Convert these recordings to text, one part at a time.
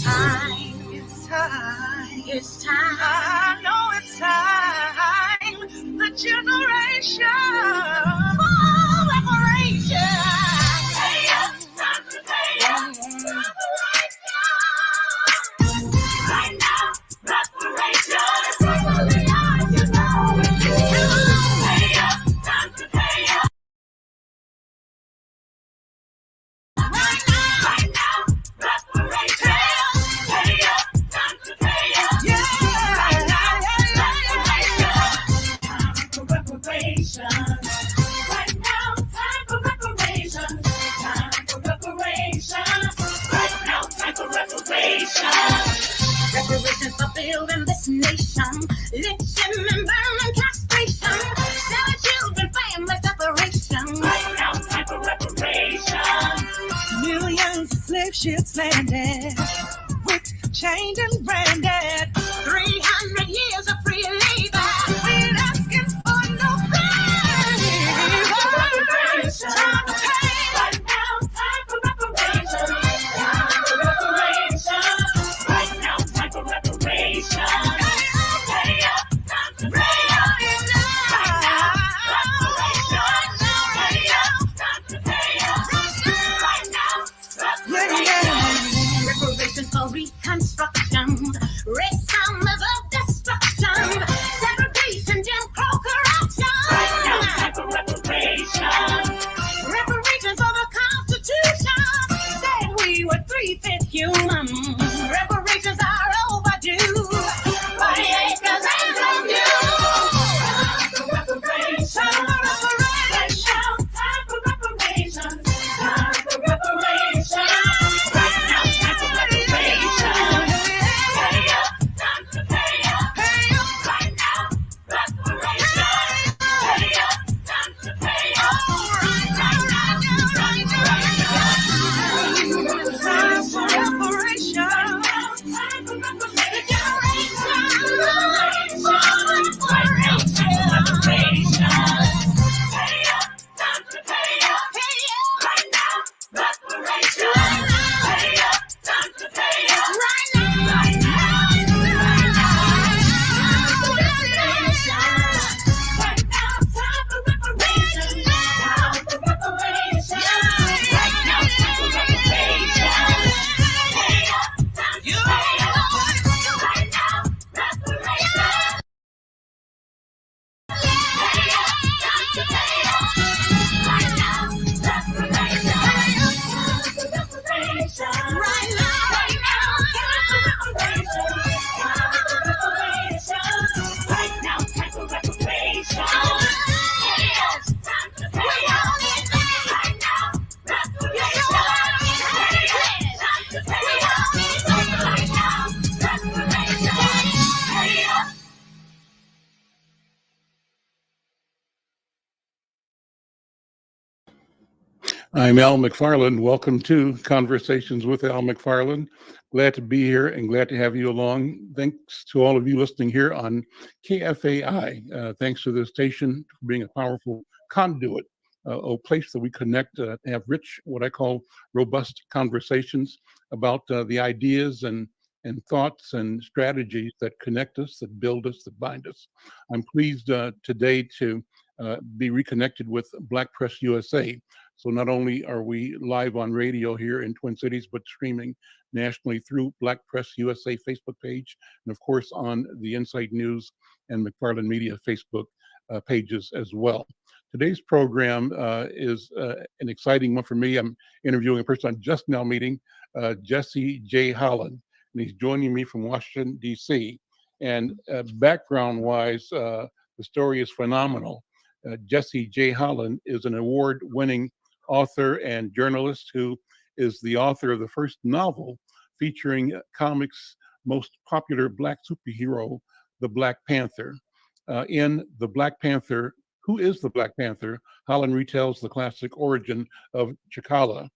time. It's time. I know it's time. The generation for reparation. Pay up, time to pay up. Right now, reparation. It's really you know it's you. Pay up, time to pay up. Right now, reparation. Pay up, time to pay up. Yeah. Right now, reparation. Time for reparation. Right now, time for reparation. Time for reparation. Right now, time for reparation. Reparations for building this nation. Lynching and burning castration. Selling children, family separation. Right now, time for reparation. Millions of slave ships landed, whipped, chained, and branded. 300 years of free labor. We're asking for no favor. Time to pay. Right now, time for reparation. Time for reparation. Right now, time for reparation. Pay up, time to pay up. Right now, reparation. Pay up, time to pay up. Right now, reparation. Reparations for reconstruction. Racism of destruction. Segregation, Jim Crow corruption. Right now, time for reparation. Reparations for the Constitution. Said we were 3/5 human. Reparations are overdue. 40 acres and from you. Time for reparation. Time for reparation. Time for reparation. Right now, time for reparation. Pay up, time to pay up. Right now, reparation. Pay up, time to pay up. Right now, time for reparation. Time for I'm Al McFarlane. Welcome to Conversations with Al McFarlane. Glad to be here and glad to have you along. Thanks to all of you listening here on KFAI. Thanks to the station for being a powerful conduit, a place that we connect, have rich, what I call robust conversations about the ideas and thoughts and strategies that connect us, that build us, that bind us. I'm pleased today to be reconnected with Black Press USA. So not only are we live on radio here in Twin Cities, but streaming nationally through Black Press USA Facebook page, and of course on the Insight News and McFarlane Media Facebook pages as well. Today's program is an exciting one for me. I'm interviewing a person I'm just now meeting, Jesse J. Holland, and he's joining me from Washington, D.C. And background-wise, the story is phenomenal. Jesse J. Holland is an award-winning author and journalist who is the author of the first novel featuring comics' most popular Black superhero, the Black Panther. In The Black Panther, Who is the Black Panther? Holland retells the classic origin of T'Challa,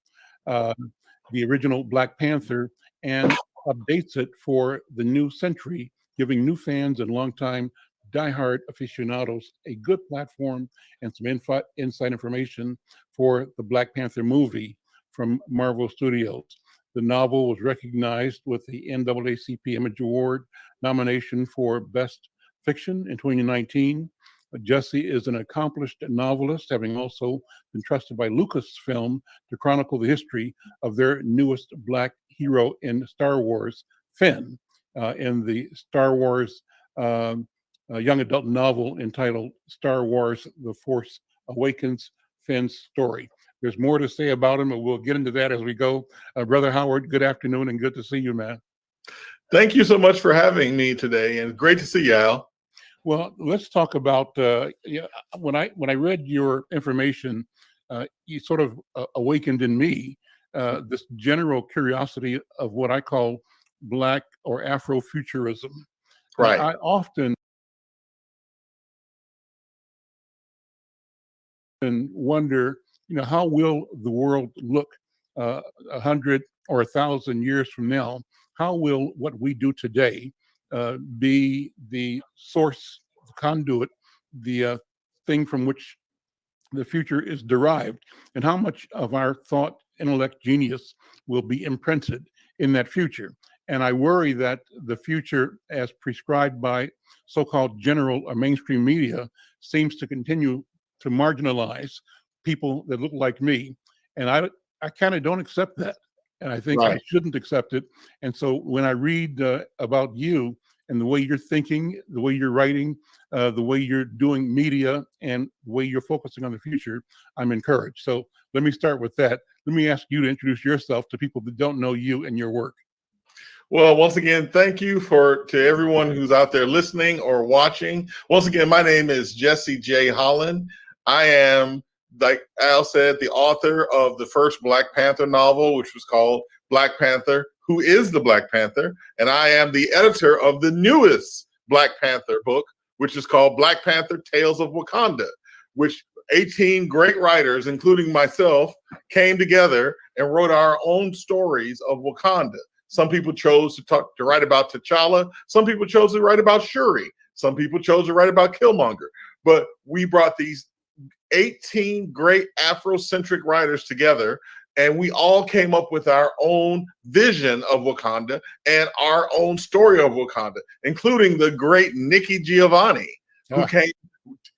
the original Black Panther, and updates it for the new century, giving new fans and longtime diehard aficionados a good platform and some inside information for the Black Panther movie from Marvel Studios. The novel was recognized with the NAACP Image Award nomination for Best Fiction in 2019. Jesse is an accomplished novelist, having also been trusted by Lucasfilm to chronicle the history of their newest Black hero in Star Wars, Finn, in the Star Wars young adult novel entitled Star Wars The Force Awakens, Finn's Story. There's more to say about him, and we'll get into that as we go. Brother Howard, good afternoon and good to see you, man. Thank you so much for having me today, and great to see you, Al. Well, let's talk about when I read your information, you sort of awakened in me this general curiosity of what I call Black or Afrofuturism. Right. I often wonder, how will the world look 100 or 1,000 years from now? How will what we do today be the source, the conduit, the thing from which the future is derived, and how much of our thought, intellect, genius will be imprinted in that future? And I worry that the future, as prescribed by so-called general or mainstream media, seems to continue to marginalize people that look like me. And I kind of don't accept that. And I think I shouldn't accept it. And so when I read about you and the way you're thinking, the way you're writing, the way you're doing media, and the way you're focusing on the future, I'm encouraged. So let me start with that. Let me ask you to introduce yourself to people that don't know you and your work. Well, once again, thank you to everyone who's out there listening or watching. Once again, my name is Jesse J. Holland. I am, like Al said, the author of the first Black Panther novel, which was called Black Panther, Who is the Black Panther? And I am the editor of the newest Black Panther book, which is called Black Panther Tales of Wakanda, which 18 great writers, including myself, came together and wrote our own stories of Wakanda. Some people chose to write about T'Challa. Some people chose to write about Shuri. Some people chose to write about Killmonger. But we brought these 18 great Afrocentric writers together, and we all came up with our own vision of Wakanda and our own story of Wakanda, including the great Nikki Giovanni, who came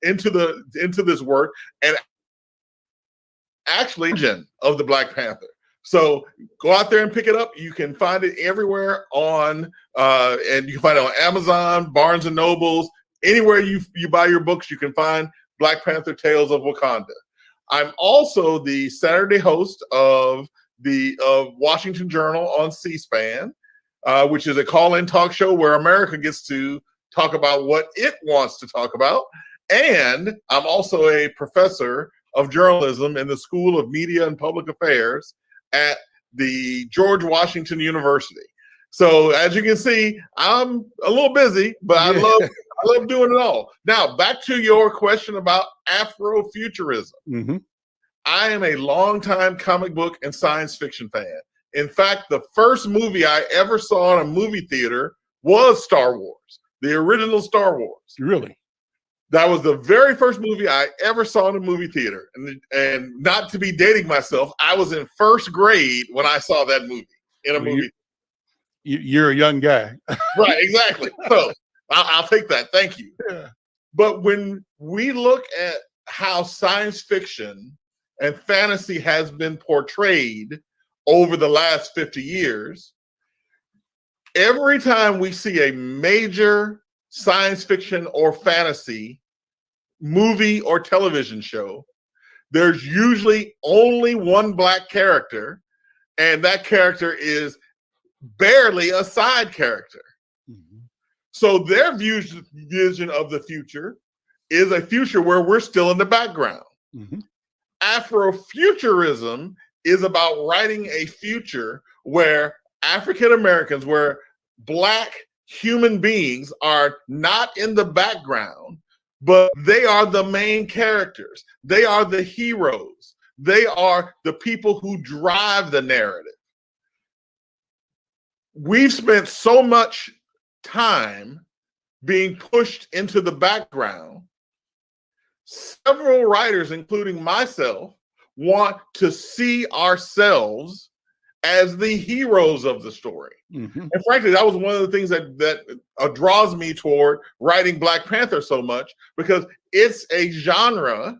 into this work and actually of the Black Panther. So go out there and pick it up. You can find it everywhere and you can find it on Amazon, Barnes and Nobles, anywhere you buy your books, you can find Black Panther Tales of Wakanda. I'm also the Saturday host of the Washington Journal on C-SPAN, which is a call-in talk show where America gets to talk about what it wants to talk about. And I'm also a professor of journalism in the School of Media and Public Affairs at the George Washington University. So as you can see, I'm a little busy, but I love doing it all. Now, back to your question about Afrofuturism. Mm-hmm. I am a longtime comic book and science fiction fan. In fact, the first movie I ever saw in a movie theater was Star Wars, the original Star Wars. Really? That was the very first movie I ever saw in a movie theater. And not to be dating myself, I was in first grade when I saw that movie in a movie. You're a young guy. Right, exactly. So I'll take that. Thank you. Yeah. But when we look at how science fiction and fantasy has been portrayed over the last 50 years, every time we see a major science fiction or fantasy movie or television show, there's usually only one Black character, and that character is barely a side character. Mm-hmm. So their vision of the future is a future where we're still in the background. Mm-hmm. Afrofuturism is about writing a future where African Americans, where Black human beings are not in the background, but they are the main characters. They are the heroes. They are the people who drive the narrative. We've spent so much time being pushed into the background. Several writers, including myself, want to see ourselves as the heroes of the story. Mhm. And frankly, that was one of the things that draws me toward writing Black Panther so much, because it's a genre,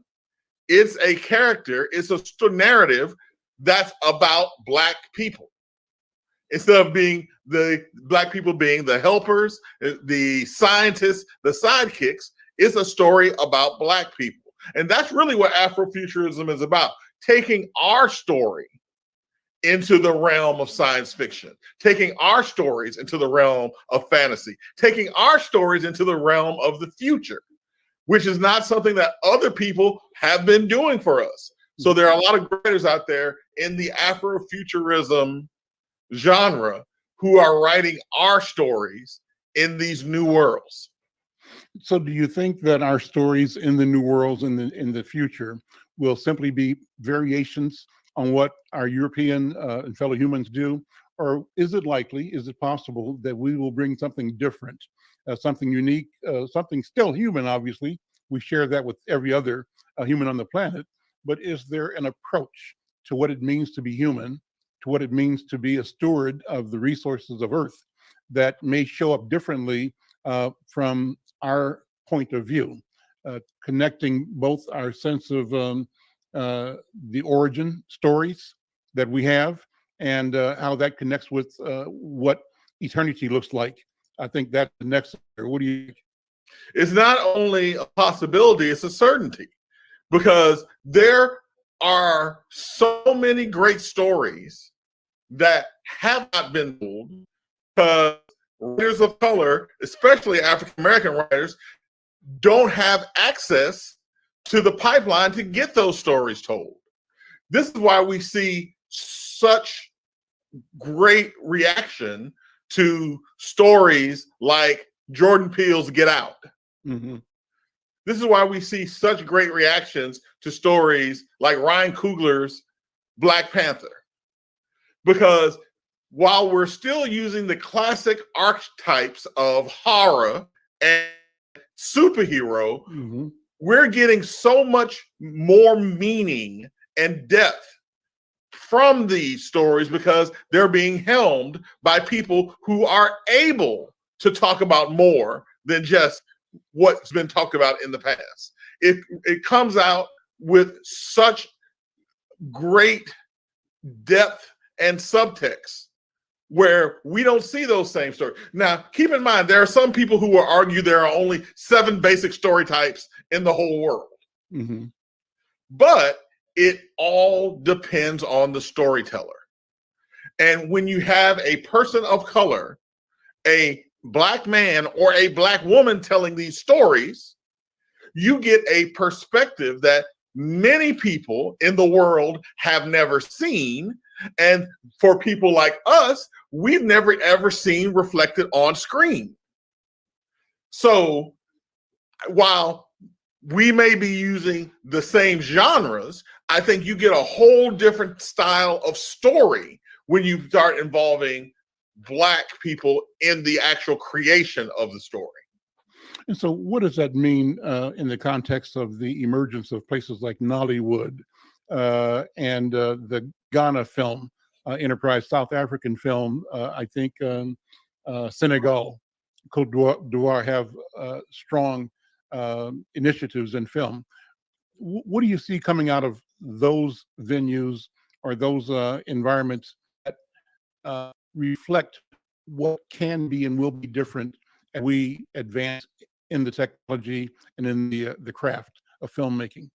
it's a character, it's a narrative that's about Black people. Instead of being the Black people being the helpers, the scientists, the sidekicks, it's a story about Black people. And that's really what Afrofuturism is about, taking our story into the realm of science fiction, taking our stories into the realm of fantasy, taking our stories into the realm of the future, which is not something that other people have been doing for us. So there are a lot of writers out there in the Afrofuturism genre who are writing our stories in these new worlds. So do you think that our stories in the new worlds in the future will simply be variations on what our European and fellow humans do? Or is it likely, is it possible that we will bring something different, something unique, something still human, obviously? We share that with every other human on the planet. But is there an approach to what it means to be human, to what it means to be a steward of the resources of Earth, that may show up differently from our point of view, connecting both our sense of the origin stories that we have and how that connects with what eternity looks like? I think that's the next. What do you think? It's not only a possibility, it's a certainty, because there are so many great stories that have not been told, because writers of color, especially African American writers, don't have access to the pipeline to get those stories told. This is why we see such great reaction to stories like Jordan Peele's Get Out. Mm-hmm. This is why we see such great reactions to stories like Ryan Coogler's Black Panther. Because while we're still using the classic archetypes of horror and superhero, Mm-hmm. we're getting so much more meaning and depth from these stories because they're being helmed by people who are able to talk about more than just what's been talked about in the past. It comes out with such great depth and subtext where we don't see those same stories. Now, keep in mind, there are some people who will argue there are only 7 basic story types in the whole world. Mm-hmm. But it all depends on the storyteller. And when you have a person of color, a Black man or a Black woman telling these stories, you get a perspective that many people in the world have never seen. And for people like us, we've never ever seen reflected on screen. So while we may be using the same genres, I think you get a whole different style of story when you start involving Black people in the actual creation of the story. And so, what does that mean in the context of the emergence of places like Nollywood and the Ghana film enterprise, South African film? I think Senegal, Cote d'Ivoire have strong initiatives in film. What do you see coming out of those venues or those environments that reflect what can be and will be different as we advance in the technology and in the craft of filmmaking?